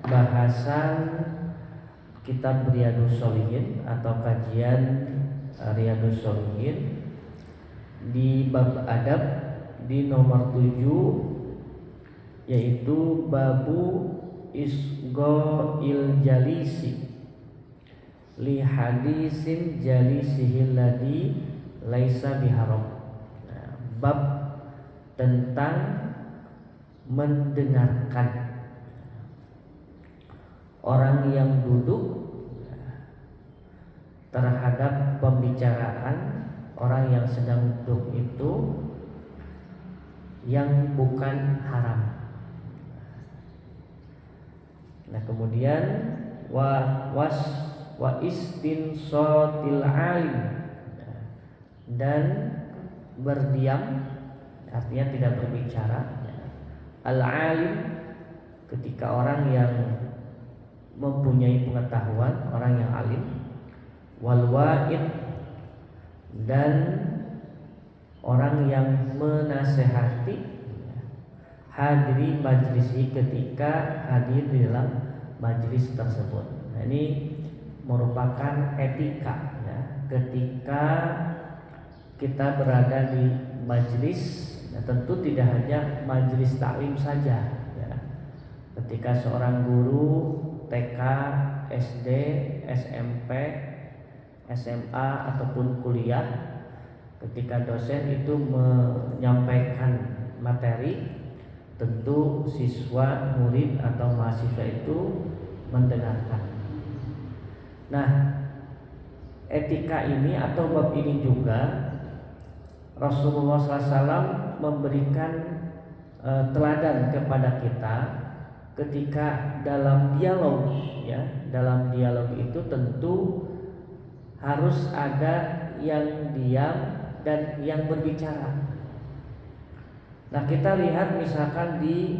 bahasan kitab Riyadhus Shalihin atau kajian Riyadhus Shalihin di bab adab di nomor 7, yaitu babu isghail jalisi li hadisin jalisihil ladzi laisa biharam. Bab tentang mendengarkan orang yang duduk terhadap pembicaraan orang yang sedang duduk itu yang bukan haram. Nah, kemudian wa istinsatil alim, dan berdiam, artinya tidak berbicara. Al-alim ketika orang yang mempunyai pengetahuan, orang yang alim. Wal wa'id, dan orang yang menasehati hadiri majlisi ketika hadir di dalam majlis tersebut. Nah, ini merupakan etika ya. Ketika kita berada di majlis, ya, tentu tidak hanya majlis taklim saja ya. Ketika seorang guru TK, SD, SMP, SMA ataupun kuliah, ketika dosen itu menyampaikan materi, tentu siswa, murid atau mahasiswa itu mendengarkan. Nah, etika ini atau bab ini juga Rasulullah SAW memberikan teladan kepada kita ketika dalam dialog ya. Dalam dialog itu tentu harus ada yang diam dan yang berbicara. Nah, kita lihat misalkan di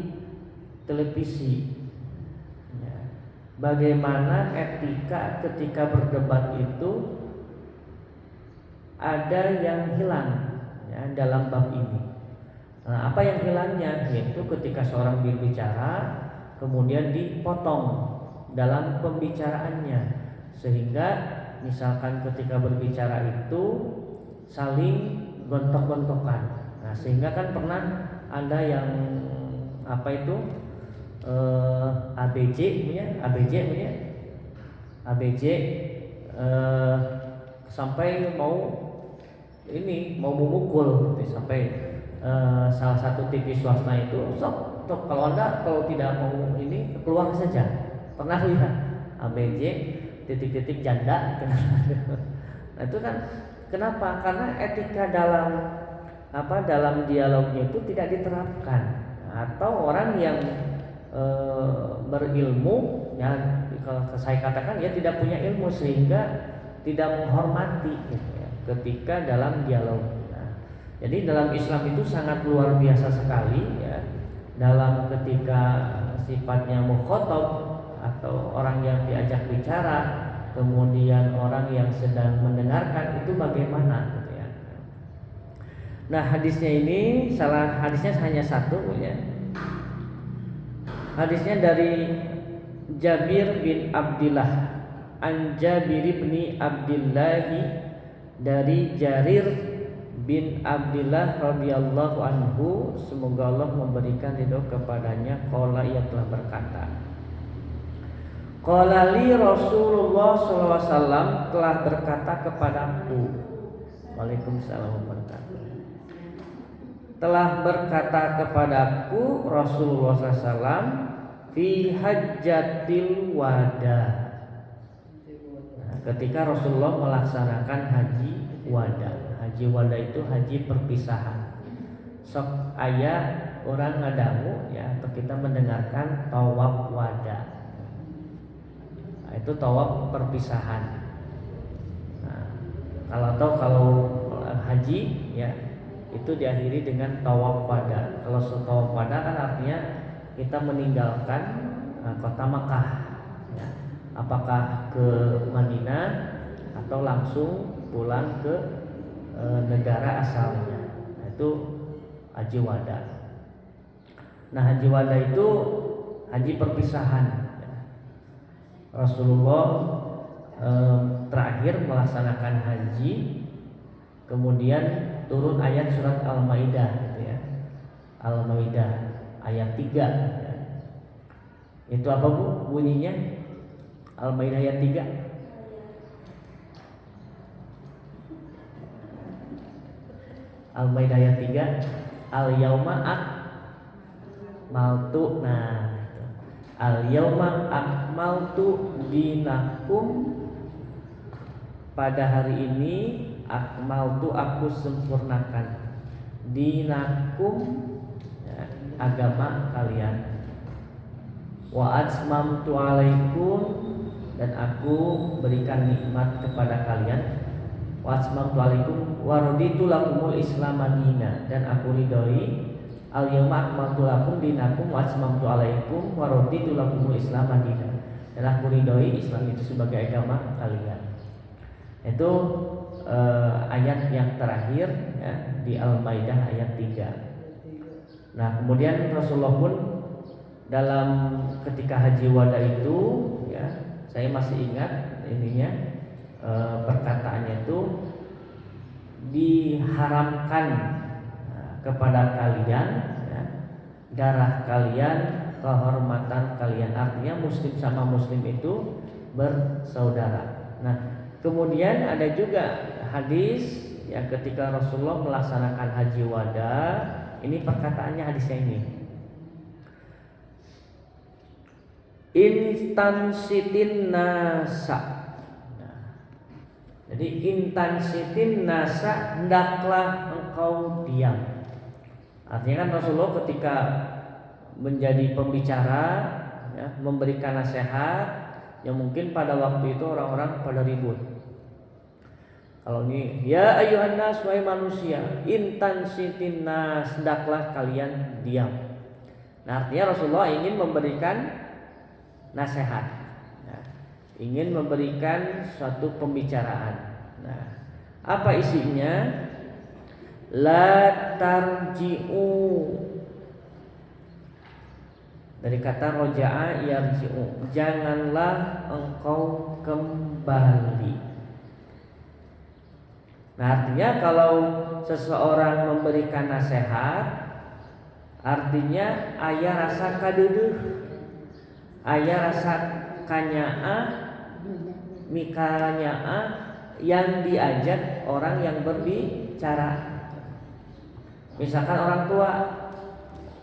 televisi ya, bagaimana etika ketika berdebat itu ada yang hilang ya, dalam bab ini. Nah, apa yang hilangnya? Yaitu ketika seorang berbicara kemudian dipotong dalam pembicaraannya, sehingga misalkan ketika berbicara itu saling gontok-gontokan. Nah, sehingga kan pernah ada yang ABJ sampai mau memukul gitu, sampai salah satu TV swasta itu sok kalau tidak mau ini keluar saja. Pernah lihat ABJ titik-titik janda. Nah, itu kan kenapa? Karena etika dalam dialognya itu tidak diterapkan, atau orang yang berilmu ya, kalau saya katakan ya tidak punya ilmu sehingga tidak menghormati gitu ya, ketika dalam dialog. Nah, jadi dalam Islam itu sangat luar biasa sekali ya, dalam ketika sifatnya mukhatab atau orang yang diajak bicara, kemudian orang yang sedang mendengarkan itu bagaimana gitu ya. Nah, hadisnya ini hadisnya hanya satu ya. Hadisnya dari Jabir bin Abdillah, an Jabir bin Abdillah, dari Jarir bin Abdillah radhiyallahu anhu, semoga Allah memberikan ridho kepadanya, qala, ia telah berkata, qala li Rasulullah sallallahu alaihi wasallam, telah berkata kepadaku, Waalaikumsalam warahmatullahi wabarakatuh, telah berkata kepadaku Rasulullah SAW fi hajjatil wada. Nah, ketika Rasulullah melaksanakan haji wada. Haji wada itu haji perpisahan. Sok aya orang ngadamu ya, atau kita mendengarkan tawaf wada. Nah, itu tawaf perpisahan. Nah, kalau haji ya, itu diakhiri dengan tawaf wada. Kalau tawaf wada kan artinya kita meninggalkan kota Makkah ya. Apakah ke Madinah atau langsung pulang ke negara asalnya. Nah, itu haji wada. Nah, haji wada itu haji perpisahan ya. Rasulullah terakhir melaksanakan haji, kemudian turun ayat surat Al-Maidah gitu ya. Al-Maidah ayat 3 ya. Itu apa Bu bunyinya? Al-Maidah ayat 3. Al-Maidah ayat 3, al-yauma akmaltu. Nah, al-yauma akmaltu dinakum, pada hari ini akmaltu aku sempurnakan dinakum ya, agama kalian, wa atmamtu alaikum, dan aku berikan nikmat kepada kalian, wa atmamtu alaikum wa raditu lakumul islam madina, dan aku ridhoi al yauma akmaltu lakum dinakum wa atmamtu alaikum wa raditu lakumul islam madina, dan aku ridhoi Islam itu sebagai agama kalian. Itu ayat yang terakhir ya, di Al-Maidah ayat 3. Nah, kemudian Rasulullah pun dalam ketika haji wada itu ya, saya masih ingat ininya perkataannya itu, diharamkan kepada kalian ya, darah kalian, kehormatan kalian. Artinya muslim sama muslim itu bersaudara. Nah, kemudian ada juga hadis yang ketika Rasulullah melaksanakan haji wada, ini perkataannya hadisnya ini, intansitin nasa. Nah, jadi intansitin nasa, hendaklah engkau diam. Artinya kan Rasulullah ketika menjadi pembicara ya, memberikan nasihat, yang mungkin pada waktu itu orang-orang pada ribut. Kalau ini ya ayuhan nas, wahai manusia, intansitin nas, hendaklah kalian diam. Nah, artinya Rasulullah ingin memberikan nasihat, nah, ingin memberikan suatu pembicaraan. Nah, apa isinya? La tarji'u, dari kata roja'a yarji'u, janganlah engkau kembali. Nah, artinya kalau seseorang memberikan nasihat, artinya aya rasa kaduduh, aya rasa kanyaah, mikanyaah yang diajak orang yang berbicara. Misalkan orang tua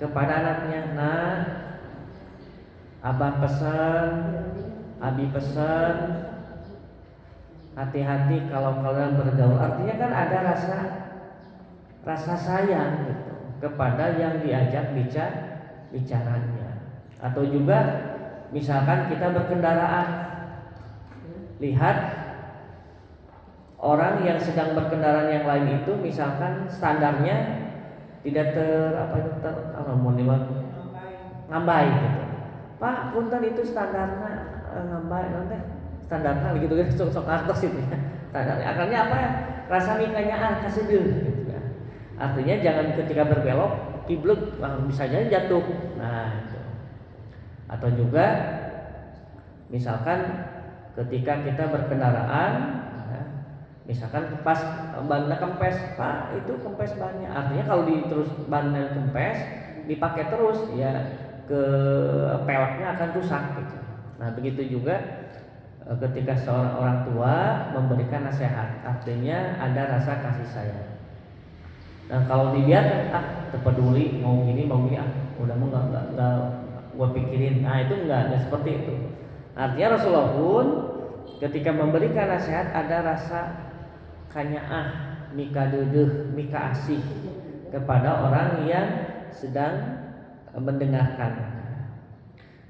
kepada anaknya, nah abah pesan, abi pesan, hati-hati kalau kalian bergaul. Artinya kan ada rasa sayang gitu kepada yang diajak bicaranya. Atau juga misalkan kita berkendaraan, lihat orang yang sedang berkendaraan yang lain itu misalkan standarnya tidak ngambai gitu. Pak, punten itu standarnya ngambai nanti standarnya gitu kan, sok artos itu ya. Standarnya akarnya apa ya? Rasa mikanya kasedeuh gitu ya. Artinya jangan ketika berbelok kiblek bisa jadi jatuh. Nah, itu. Atau juga misalkan ketika kita berkendaraan ya, misalkan pas bannya kempes, Pak itu kempes bannya. Artinya kalau terus bannya kempes dipakai terus ya, ke peleknya akan rusak gitu. Nah, begitu juga ketika seorang orang tua memberikan nasihat, artinya ada rasa kasih sayang. Nah, kalau dibiarkan terpeduli mau gini udah mau nggak gua pikirin. Nah, itu enggak seperti itu. Artinya Rasulullah pun ketika memberikan nasihat ada rasa kanyaah, mika dudeh, mika asih kepada orang yang sedang mendengarkan.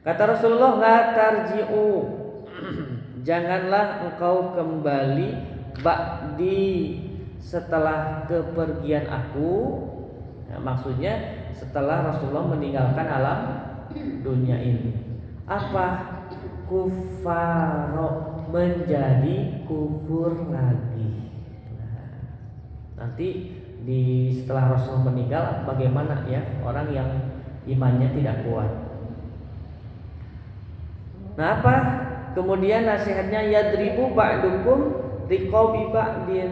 Kata Rasulullah, la tarji'u, janganlah engkau kembali ba'di, setelah kepergian aku. Nah, maksudnya setelah Rasulullah meninggalkan alam dunia ini. Apa? Kufaro, menjadi kufur lagi. Nah, nanti setelah Rasul meninggal bagaimana ya orang yang imannya tidak kuat. Nah, apa? kemudian nasihatnya yadribu ba'dukum riqabi ba'din.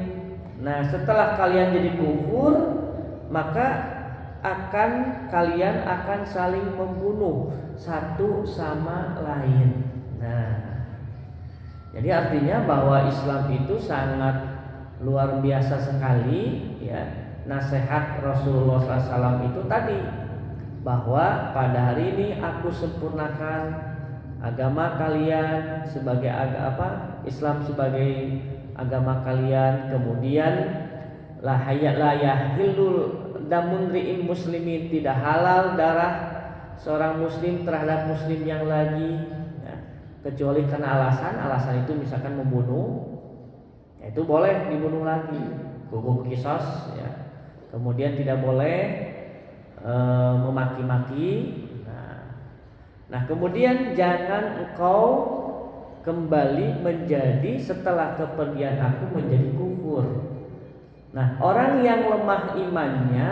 Nah, setelah kalian jadi kufur, maka kalian akan saling membunuh satu sama lain. Nah, jadi artinya bahwa Islam itu sangat luar biasa sekali ya. Nasihat Rasulullah SAW itu tadi, bahwa pada hari ini aku sempurnakan agama kalian sebagai Islam sebagai agama kalian. Kemudian la yahillul damun ri'im muslimin, tidak halal darah seorang muslim terhadap muslim yang lagi ya, kecuali karena alasan itu misalkan membunuh, ya, itu boleh dibunuh lagi, hukum kisos ya. Kemudian tidak boleh memaki-maki. Nah, kemudian jangan engkau kembali menjadi setelah kepergian aku menjadi kufur. Nah, orang yang lemah imannya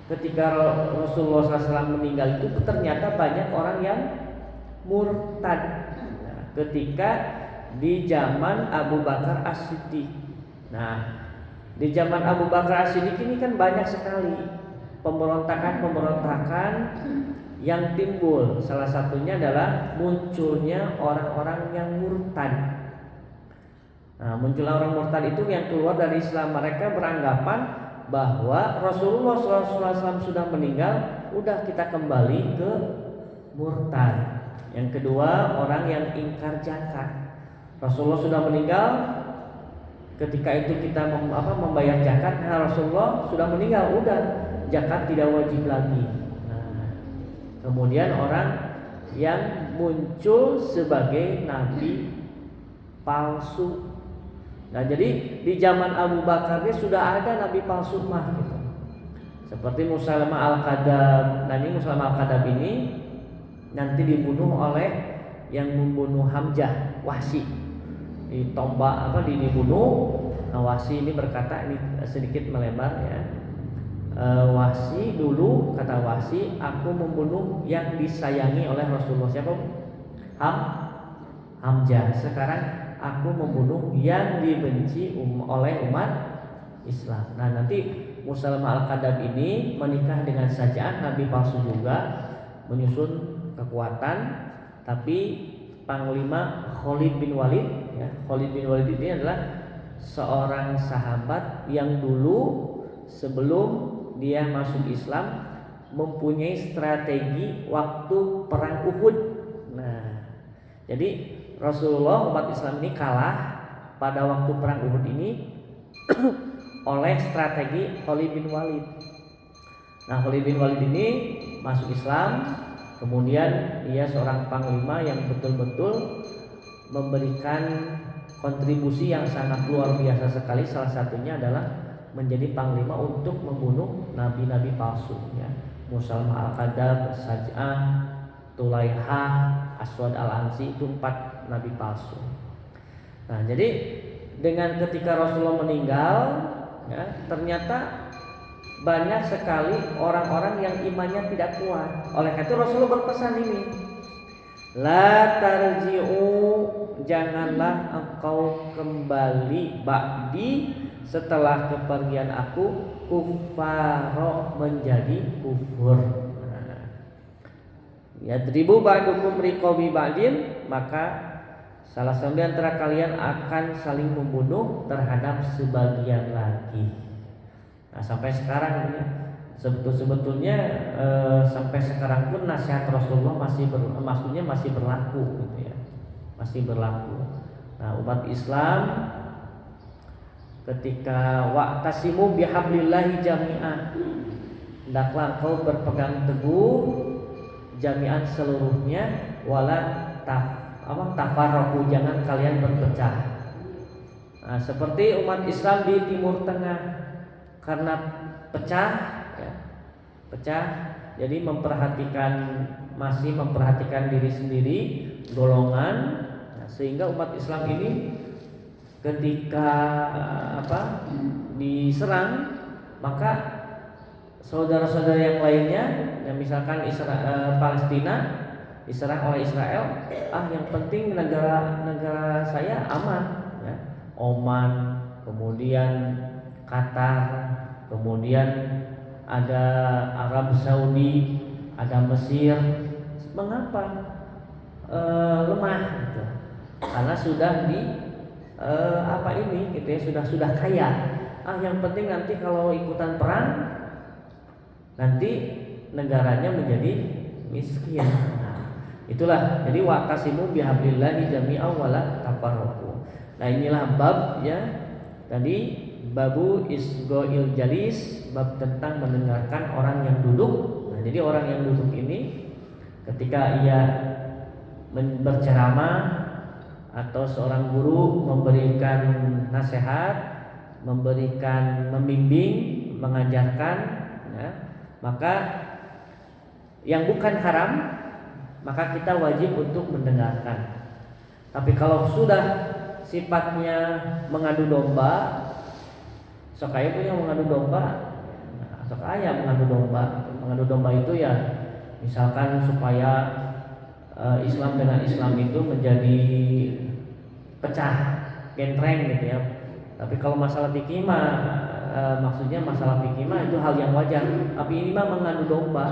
ketika Rasulullah SAW meninggal itu ternyata banyak orang yang murtad. Nah, ketika di zaman Abu Bakar As-Siddiq. Nah, di zaman Abu Bakar As-Siddiq ini kan banyak sekali pemberontakan yang timbul. Salah satunya adalah munculnya orang-orang yang murtad. Nah, munculnya orang murtad itu yang keluar dari Islam. Mereka beranggapan bahwa Rasulullah SAW sudah meninggal, udah kita kembali ke murtad. Yang kedua, orang yang ingkar zakat. Rasulullah sudah meninggal, ketika itu kita membayar zakat. Nah, Rasulullah sudah meninggal, udah zakat tidak wajib lagi. Nah, kemudian orang yang muncul sebagai nabi palsu. Nah, jadi di zaman Abu Bakar sudah ada nabi palsu mah gitu. Seperti Musailamah Al-Kadzab. Nah, ini Musailamah Al-Kadzab ini nanti dibunuh oleh yang membunuh Hamzah, Wahsy. Ditombak dibunuh. Nah, Wahsy ini berkata, ini sedikit melebar ya. Wahsy dulu, kata Wahsy, aku membunuh yang disayangi oleh Rasulullah. Siapa? Hamzah. Sekarang aku membunuh yang dibenci oleh umat Islam. Nah, nanti Musailamah Al-Kadzab ini menikah dengan Sajjah, nabi palsu juga, menyusun kekuatan. Tapi panglima Khalid bin Walid ya, Khalid bin Walid ini adalah seorang sahabat yang dulu sebelum dia masuk Islam mempunyai strategi waktu perang Uhud. Nah, jadi Rasulullah, umat Islam ini kalah pada waktu perang Uhud ini oleh strategi Khalid bin Walid. Nah, Khalid bin Walid ini masuk Islam, kemudian ia seorang panglima yang betul-betul memberikan kontribusi yang sangat luar biasa sekali. Salah satunya adalah menjadi panglima untuk membunuh nabi-nabi palsu ya. Musailamah Al-Kadzab, Sajjah, Tulaihah, Aswad Al-Ansi, itu 4 nabi palsu. Nah, jadi dengan ketika Rasulullah meninggal ya, ternyata banyak sekali orang-orang yang imannya tidak kuat. Oleh karena itu Rasulullah berpesan ini, la tarji'u, janganlah engkau kembali ba'di, setelah kepergian aku, kufaro, menjadi kufur. Yadribu ba'dukum riqabi ba'din, maka salah satu di antara kalian akan saling membunuh terhadap sebagian lagi. Nah, sampai sekarang ya, sebetulnya sampai sekarang pun nasihat Rasulullah masih berlaku gitu ya. Masih berlaku. Nah, umat Islam ketika wa'tasimu bihablillahi jami'an, hendaklah kau berpegang teguh jami'an seluruhnya, wala tafarraqu, jangan kalian berpecah. Nah, seperti umat Islam di Timur Tengah karena pecah ya, jadi masih memperhatikan diri sendiri, golongan. Nah, sehingga umat Islam ini ketika diserang, maka saudara-saudara yang lainnya, yang misalkan Palestina diserang oleh Israel, yang penting negara saya aman, ya. Oman, kemudian Qatar, kemudian ada Arab Saudi, ada Mesir. Mengapa lemah gitu? Karena sudah di gitu ya, sudah kaya. Yang penting nanti kalau ikutan perang nanti negaranya menjadi miskin. Itulah, jadi wa'tasimu bihablillahi jami'an wala tafarraqu. Nah, inilah bab ya. Tadi babu isgoil jalis, bab tentang mendengarkan orang yang duduk. Nah, jadi orang yang duduk ini ketika ia berceramah atau seorang guru memberikan nasihat, membimbing, mengajarkan, ya, maka yang bukan haram maka kita wajib untuk mendengarkan. Tapi kalau sudah sifatnya mengadu domba, sok aya punya mengadu domba. Sok aya mengadu domba. Mengadu domba itu ya misalkan supaya Islam dengan Islam itu menjadi pecah, gentreng gitu ya. Tapi kalau masalah fikih mah maksudnya masalah fikih mah itu hal yang wajar. Tapi ini mah mengadu domba.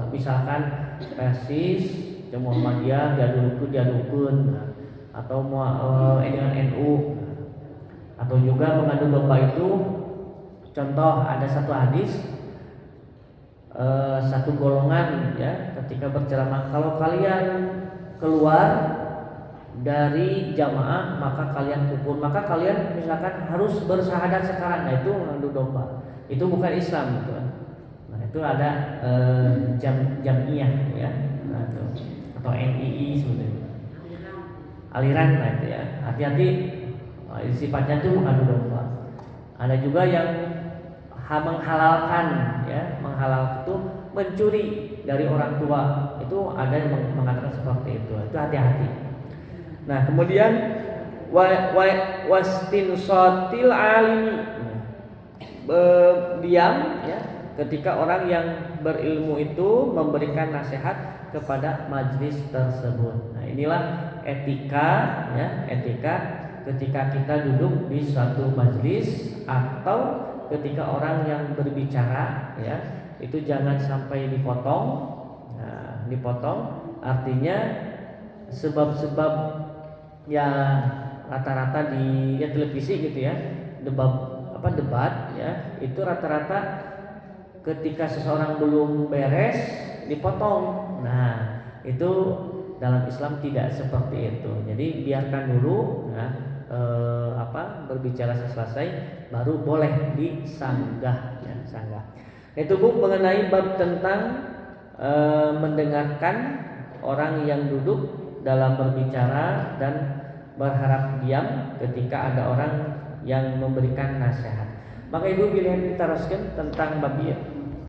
Misalkan Persis, Muhammadiyah diadukun, atau dengan NU, atau juga mengadu domba itu. Contoh, ada satu hadis, satu golongan ya ketika berceramah, kalau kalian keluar dari jamaah maka kalian kufur, maka kalian misalkan harus bersyahadat sekarang. Nah, itu mengadu domba, itu bukan Islam gitu. Nah, itu ada jamiyah ya, atau NII sebetulnya, aliran. Nah, itu ya, hati-hati, sifatnya itu mengadu domba. Ada juga yang menghalalkan ya, menghalal itu mencuri dari orang tua, itu ada yang mengatakan seperti itu hati-hati. Nah, kemudian wastinsatil alimi, diam ya ketika orang yang berilmu itu memberikan nasihat kepada majlis tersebut. Nah, inilah etika ya, etika ketika kita duduk di suatu majlis atau ketika orang yang berbicara ya, itu jangan sampai dipotong. Nah, dipotong artinya sebab-sebab ya rata-rata di televisi gitu ya, debat ya, itu rata-rata ketika seseorang belum beres dipotong. Nah, itu dalam Islam tidak seperti itu. Jadi biarkan dulu ya, berbicara selesai baru boleh disanggah ya, sanggah. Itu Bu mengenai bab tentang mendengarkan orang yang duduk dalam berbicara dan berharap diam ketika ada orang yang memberikan nasihat. Maka Ibu pilihan kita teruskan tentang bab